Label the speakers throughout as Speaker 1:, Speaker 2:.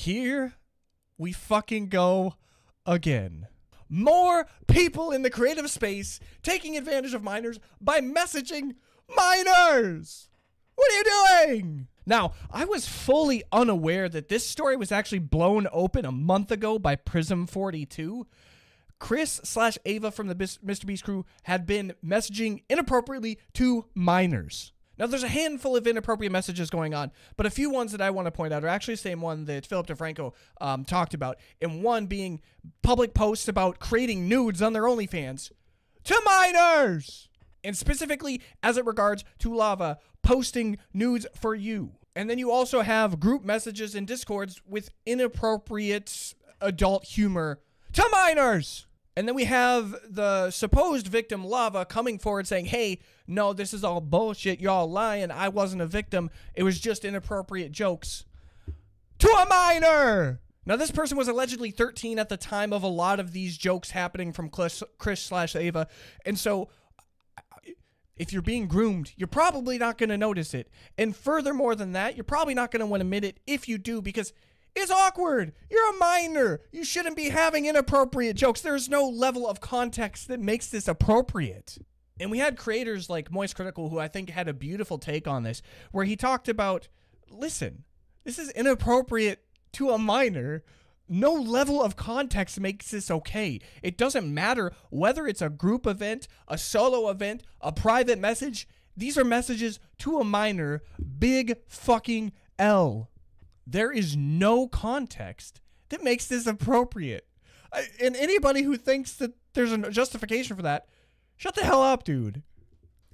Speaker 1: Here we fucking go again. More people in the creative space taking advantage of minors by messaging minors. What are you doing? Now, I was fully unaware that this story was actually blown open a month ago by Prism42. Kris/Ava from the Mr. Beast crew had been messaging inappropriately to minors. Now, there's a handful of inappropriate messages going on, but a few ones that I want to point out are actually the same one that Philip DeFranco talked about, and one being public posts about creating nudes on their OnlyFans to minors, and specifically as it regards to Lava posting nudes for you. And then you also have group messages and Discords with inappropriate adult humor to minors. And then we have the supposed victim, Lava, coming forward saying, hey, no, this is all bullshit. Y'all lying. I wasn't a victim. It was just inappropriate jokes. To a minor! Now, this person was allegedly 13 at the time of a lot of these jokes happening from Kris/Ava. And so, if you're being groomed, you're probably not going to notice it. And furthermore than that, you're probably not going to want to admit it if you do, because it's awkward. You're a minor. You shouldn't be having inappropriate jokes. There's no level of context that makes this appropriate. And we had creators like Moist Critical, who I think had a beautiful take on this, where he talked about, listen, this is inappropriate to a minor. No level of context makes this okay. It doesn't matter whether it's a group event, a solo event, a private message. These are messages to a minor. Big fucking L. There is no context that makes this appropriate. And anybody who thinks that there's a justification for that, shut the hell up, dude.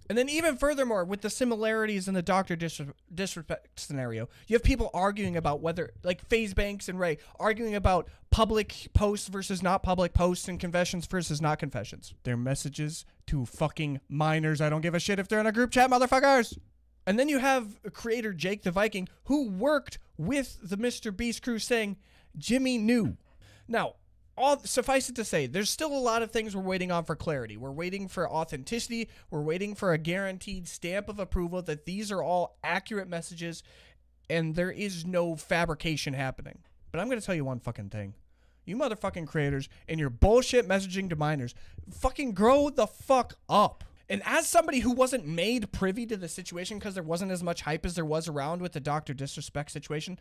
Speaker 1: And then even furthermore, with the similarities in the Dr. Disrespect scenario, you have people arguing about whether, like FaZe Banks and Ray, arguing about public posts versus not public posts and confessions versus not confessions. They're messages to fucking minors. I don't give a shit if they're in a group chat, motherfuckers. And then you have creator Jake the Viking, who worked with the Mr. Beast crew, saying Jimmy knew. Now, suffice it to say, there's still a lot of things we're waiting on for clarity. We're waiting for authenticity. We're waiting for a guaranteed stamp of approval that these are all accurate messages and there is no fabrication happening. But I'm going to tell you one fucking thing. You motherfucking creators and your bullshit messaging to minors, fucking grow the fuck up. And as somebody who wasn't made privy to the situation because there wasn't as much hype as there was around with the Dr. Disrespect situation,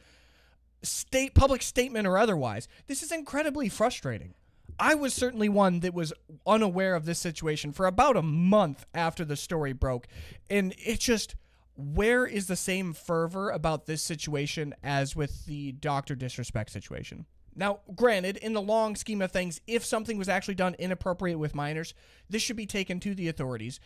Speaker 1: public statement or otherwise, this is incredibly frustrating. I was certainly one that was unaware of this situation for about a month after the story broke. And it just, where is the same fervor about this situation as with the Dr. Disrespect situation? Now, granted, in the long scheme of things, if something was actually done inappropriate with minors, this should be taken to the authorities.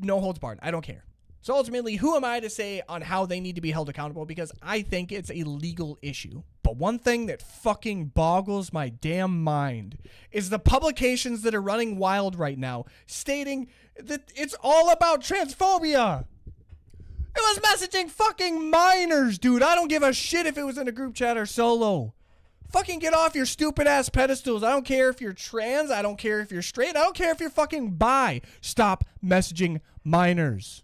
Speaker 1: No holds barred. I don't care. So ultimately, who am I to say on how they need to be held accountable? Because I think it's a legal issue. But one thing that fucking boggles my damn mind is the publications that are running wild right now, stating that it's all about transphobia. It was messaging fucking minors, dude. I don't give a shit if it was in a group chat or solo. Fucking get off your stupid ass pedestals. I don't care if you're trans. I don't care if you're straight. I don't care if you're fucking bi. Stop messaging minors.